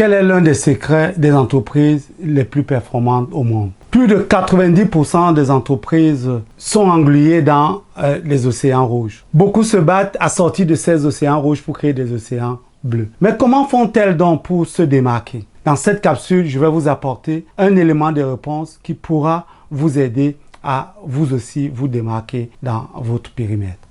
Quel est l'un des secrets des entreprises les plus performantes au monde? Plus de 90% des entreprises sont engluées dans les océans rouges. Beaucoup se battent à sortir de ces océans rouges pour créer des océans bleus. Mais comment font-elles donc pour se démarquer? Dans cette capsule, je vais vous apporter un élément de réponse qui pourra vous aider à vous aussi vous démarquer dans votre périmètre.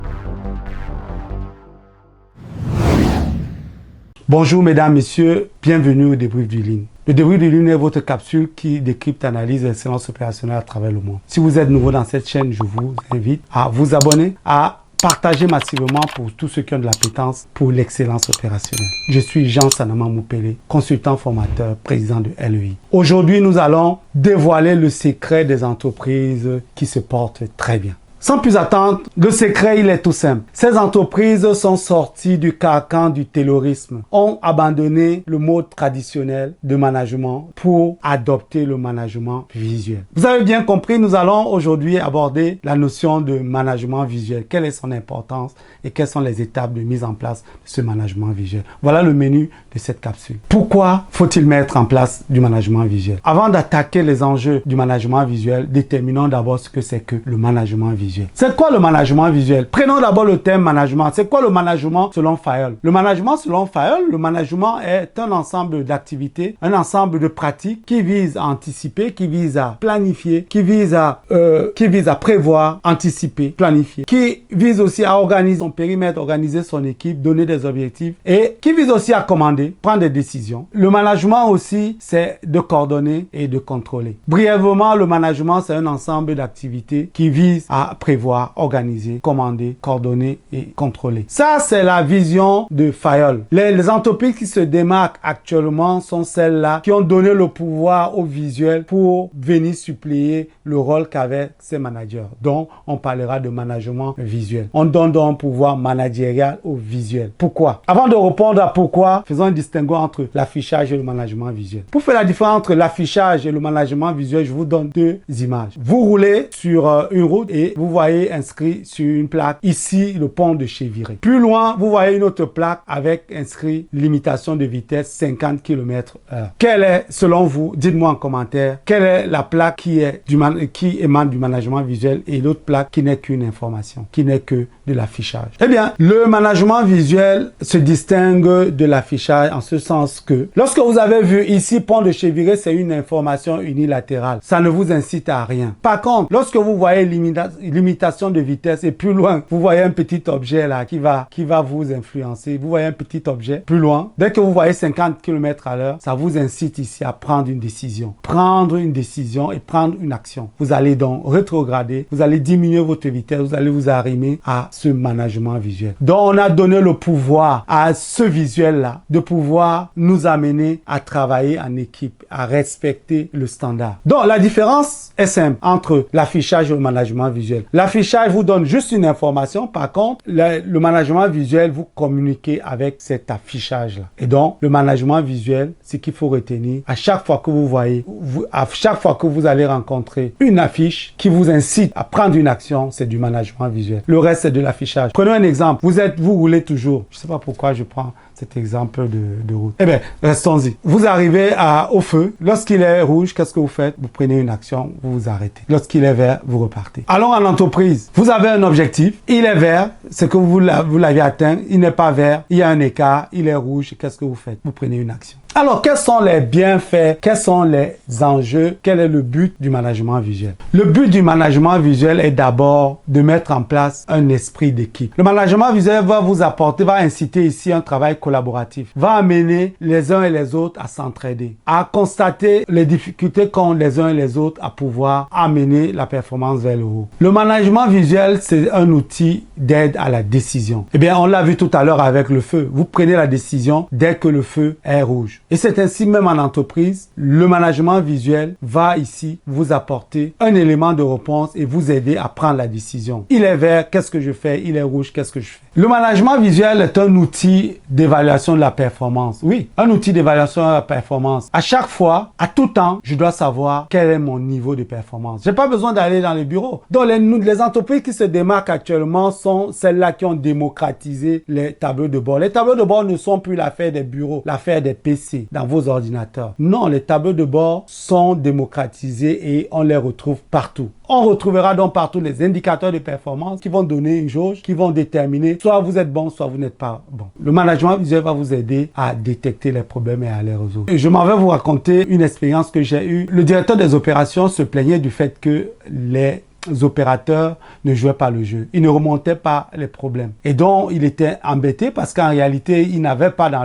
Bonjour mesdames, messieurs, bienvenue au débrief du Lean. Le débrief du Lean est votre capsule qui décrypte, analyse l'excellence opérationnelle à travers le monde. Si vous êtes nouveau dans cette chaîne, je vous invite à vous abonner, à partager massivement pour tous ceux qui ont de l'appétence pour l'excellence opérationnelle. Je suis Jean Sanama Moupele, consultant formateur, président de LEI. Aujourd'hui, nous allons dévoiler le secret des entreprises qui se portent très bien. Sans plus attendre, le secret, il est tout simple. Ces entreprises sont sorties du carcan du taylorisme, ont abandonné le mode traditionnel de management pour adopter le management visuel. Vous avez bien compris, nous allons aujourd'hui aborder la notion de management visuel. Quelle est son importance et quelles sont les étapes de mise en place de ce management visuel. Voilà le menu de cette capsule. Pourquoi faut-il mettre en place du management visuel? Avant d'attaquer les enjeux du management visuel, déterminons d'abord ce que c'est que le management visuel. C'est quoi le management visuel? Prenons d'abord le terme management. C'est quoi le management selon Fayol? Le management selon Fayol, le management est un ensemble d'activités, un ensemble de pratiques qui visent à anticiper, qui visent à planifier, qui visent à prévoir, anticiper, planifier, qui vise aussi à organiser son périmètre, organiser son équipe, donner des objectifs et qui vise aussi à commander, prendre des décisions. Le management aussi, c'est de coordonner et de contrôler. Brièvement, le management, c'est un ensemble d'activités qui visent à prévoir, organiser, commander, coordonner et contrôler. Ça, c'est la vision de Fayol. Les entreprises qui se démarquent actuellement sont celles-là qui ont donné le pouvoir au visuel pour venir suppléer le rôle qu'avaient ces managers. Donc, on parlera de management visuel. On donne donc un pouvoir managérial au visuel. Pourquoi? Avant de répondre à pourquoi, faisons un distinguo entre l'affichage et le management visuel. Pour faire la différence entre l'affichage et le management visuel, je vous donne deux images. Vous roulez sur une route et vous voyez inscrit sur une plaque ici le pont de Cheviré. Plus loin, vous voyez une autre plaque avec inscrit limitation de vitesse 50 km/h. Quelle est, selon vous, dites-moi en commentaire, quelle est la plaque qui émane du management visuel et l'autre plaque qui n'est qu'une information, qui n'est que de l'affichage? Eh bien, le management visuel se distingue de l'affichage en ce sens que lorsque vous avez vu ici pont de Cheviré, c'est une information unilatérale. Ça ne vous incite à rien. Par contre, lorsque vous voyez limitation de vitesse et plus loin, vous voyez un petit objet là qui va vous influencer. Vous voyez un petit objet plus loin. Dès que vous voyez 50 km/h, ça vous incite ici à prendre une décision. Prendre une décision et prendre une action. Vous allez donc rétrograder, vous allez diminuer votre vitesse, vous allez vous arrimer à ce management visuel. Donc, on a donné le pouvoir à ce visuel là de pouvoir nous amener à travailler en équipe, à respecter le standard. Donc, la différence est simple entre l'affichage et le management visuel. L'affichage vous donne juste une information. Par contre, le management visuel, vous communiquez avec cet affichage-là. Et donc, le management visuel, ce qu'il faut retenir, à chaque fois que vous voyez, à chaque fois que vous allez rencontrer une affiche qui vous incite à prendre une action, c'est du management visuel. Le reste, c'est de l'affichage. Prenons un exemple. Vous roulez toujours. Je ne sais pas pourquoi je prends cet exemple de route. Eh bien, restons-y. Vous arrivez au feu. Lorsqu'il est rouge, qu'est-ce que vous faites? Vous prenez une action, vous vous arrêtez. Lorsqu'il est vert, vous repartez. Allons en entreprise. Vous avez un objectif. Il est vert, c'est que vous l'avez atteint. Il n'est pas vert, il y a un écart. Il est rouge, qu'est-ce que vous faites? Vous prenez une action. Alors, quels sont les bienfaits? Quels sont les enjeux? Quel est le but du management visuel? Le but du management visuel est d'abord de mettre en place un esprit d'équipe. Le management visuel va inciter ici un travail collaboratif, va amener les uns et les autres à s'entraider, à constater les difficultés qu'ont les uns et les autres à pouvoir amener la performance vers le haut. Le management visuel, c'est un outil d'aide à la décision. Eh bien, on l'a vu tout à l'heure avec le feu. Vous prenez la décision dès que le feu est rouge. Et c'est ainsi même en entreprise, le management visuel va ici vous apporter un élément de réponse et vous aider à prendre la décision. Il est vert, qu'est-ce que je fais? Il est rouge, qu'est-ce que je fais? Le management visuel est un outil d'évaluation de la performance. Oui, un outil d'évaluation de la performance. À chaque fois, à tout temps, je dois savoir quel est mon niveau de performance. J'ai pas besoin d'aller dans les bureaux. Donc, les entreprises qui se démarquent actuellement sont celles-là qui ont démocratisé les tableaux de bord. Les tableaux de bord ne sont plus l'affaire des bureaux, l'affaire des PC. PC, dans vos ordinateurs. Non, les tableaux de bord sont démocratisés et on les retrouve partout. On retrouvera donc partout les indicateurs de performance qui vont donner une jauge, qui vont déterminer soit vous êtes bon, soit vous n'êtes pas bon. Le management visuel va vous aider à détecter les problèmes et à les résoudre. Je m'en vais vous raconter une expérience que j'ai eue. Le directeur des opérations se plaignait du fait que les opérateurs ne jouaient pas le jeu. Ils ne remontaient pas les problèmes. Et donc, il était embêté parce qu'en réalité, ils n'avaient pas dans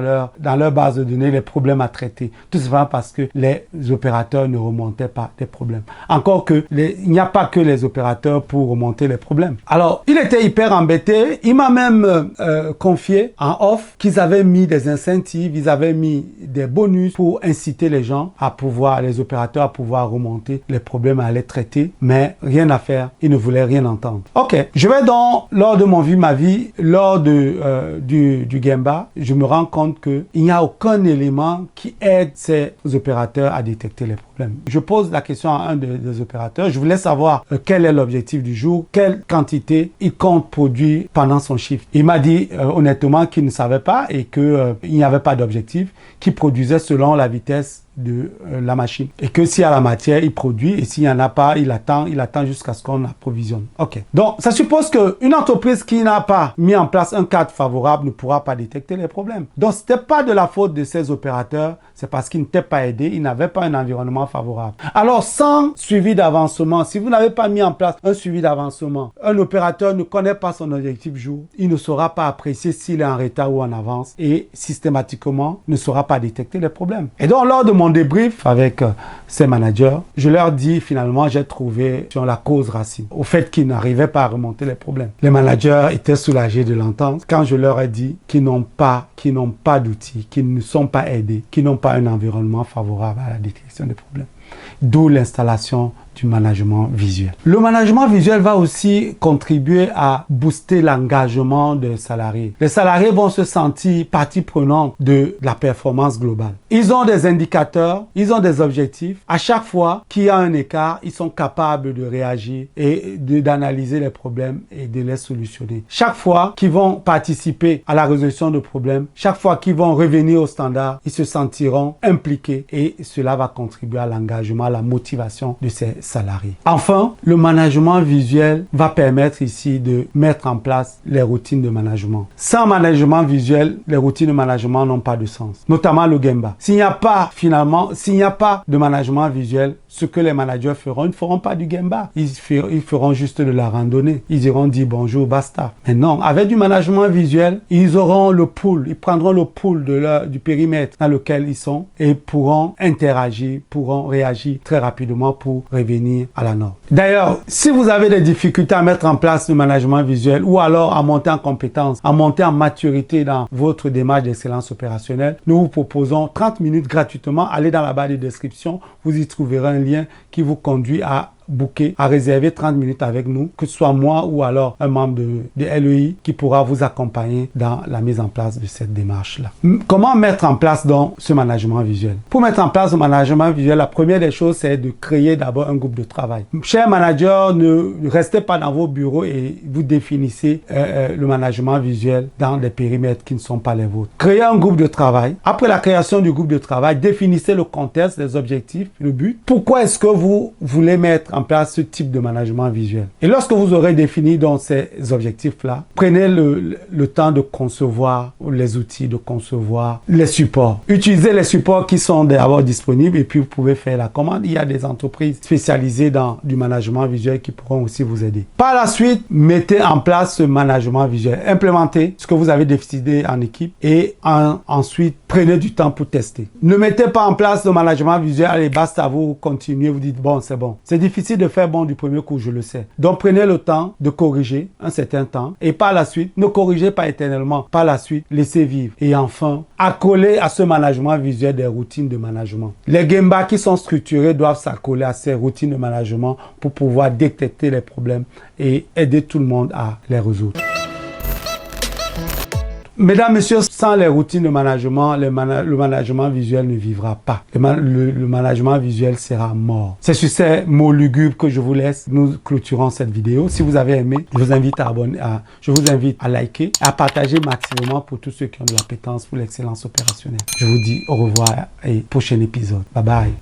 leur base de données les problèmes à traiter. Tout simplement parce que les opérateurs ne remontaient pas les problèmes. Encore que, il n'y a pas que les opérateurs pour remonter les problèmes. Alors, il était hyper embêté. Il m'a même confié en off qu'ils avaient mis des incentives, ils avaient mis des bonus pour inciter les gens à pouvoir, les opérateurs à pouvoir remonter les problèmes, à les traiter. Mais rien à faire, il ne voulait rien entendre. Ok, je vais donc, lors de ma vie, lors de, du Gemba, je me rends compte qu'il n'y a aucun élément qui aide ces opérateurs à détecter les problèmes. Je pose la question à un des opérateurs, je voulais savoir quel est l'objectif du jour, quelle quantité il compte produire pendant son chiffre. Il m'a dit honnêtement qu'il ne savait pas et qu'il n'y avait pas d'objectif, qu'il produisait selon la vitesse de la machine. Et que s'il y a la matière, il produit et s'il n'y en a pas, il attend jusqu'à ce qu'on approvisionne. Ok. Donc, ça suppose qu'une entreprise qui n'a pas mis en place un cadre favorable ne pourra pas détecter les problèmes. Donc, ce n'était pas de la faute de ces opérateurs, c'est parce qu'ils n'étaient pas aidés, ils n'avaient pas un environnement favorable. Alors, sans suivi d'avancement, si vous n'avez pas mis en place un suivi d'avancement, un opérateur ne connaît pas son objectif jour, il ne saura pas apprécier s'il est en retard ou en avance et systématiquement ne saura pas détecter les problèmes. Et donc, lors de mon débrief avec ces managers, je leur dis finalement j'ai trouvé sur la cause racine, au fait qu'ils n'arrivaient pas à remonter les problèmes. Les managers étaient soulagés de l'entendre quand je leur ai dit qu'ils n'ont pas d'outils, qu'ils ne sont pas aidés, qu'ils n'ont pas un environnement favorable à la détection des problèmes. D'où l'installation du management visuel. Le management visuel va aussi contribuer à booster l'engagement des salariés. Les salariés vont se sentir partie prenante de la performance globale. Ils ont des indicateurs, ils ont des objectifs. À chaque fois qu'il y a un écart, ils sont capables de réagir et d'analyser les problèmes et de les solutionner. Chaque fois qu'ils vont participer à la résolution de problèmes, chaque fois qu'ils vont revenir au standard, ils se sentiront impliqués et cela va contribuer à l'engagement, à la motivation de ces salariés. Enfin, le management visuel va permettre ici de mettre en place les routines de management. Sans management visuel, les routines de management n'ont pas de sens, notamment le Gemba. S'il n'y a pas de management visuel, ce que les managers feront, ils ne feront pas du Gemba. Ils feront juste de la randonnée. Ils iront dire bonjour, basta. Mais non, avec du management visuel, ils auront le pool, ils prendront le pool du périmètre dans lequel ils sont et pourront interagir, pourront réagir très rapidement pour revenir à la norme. D'ailleurs, si vous avez des difficultés à mettre en place le management visuel ou alors à monter en compétence, à monter en maturité dans votre démarche d'excellence opérationnelle, nous vous proposons 30 minutes gratuitement. Allez dans la barre de description, vous y trouverez un lien qui vous conduit à booker, à réserver 30 minutes avec nous, que ce soit moi ou alors un membre de LEI qui pourra vous accompagner dans la mise en place de cette démarche-là. Comment mettre en place donc ce management visuel? Pour mettre en place le management visuel, la première des choses, c'est de créer d'abord un groupe de travail. Chers managers, ne restez pas dans vos bureaux et vous définissez le management visuel dans des périmètres qui ne sont pas les vôtres. Créez un groupe de travail. Après la création du groupe de travail, définissez le contexte, les objectifs, le but. Pourquoi est-ce que vous voulez mettre en place ce type de management visuel? Et lorsque vous aurez défini donc ces objectifs-là, prenez le temps de concevoir les outils, de concevoir les supports. Utilisez les supports qui sont d'abord disponibles et puis vous pouvez faire la commande. Il y a des entreprises spécialisées dans du management visuel qui pourront aussi vous aider. Par la suite, mettez en place ce management visuel. Implémentez ce que vous avez décidé en équipe et ensuite, prenez du temps pour tester. Ne mettez pas en place le management visuel, allez, basta, vous continuez, vous dites bon, c'est bon. C'est difficile de faire bon du premier coup, je le sais. Donc prenez le temps de corriger un certain temps et par la suite, ne corrigez pas éternellement. Par la suite, laissez vivre. Et enfin, accoler à ce management visuel des routines de management. Les Gemba qui sont structurés doivent s'accoler à ces routines de management pour pouvoir détecter les problèmes et aider tout le monde à les résoudre. Mesdames, messieurs, sans les routines de management, le management visuel ne vivra pas. Le management visuel sera mort. C'est sur ces mots lugubres que je vous laisse. Nous clôturons cette vidéo. Si vous avez aimé, je vous invite à liker et à partager maximum pour tous ceux qui ont de l'appétence pour l'excellence opérationnelle. Je vous dis au revoir et prochain épisode. Bye bye.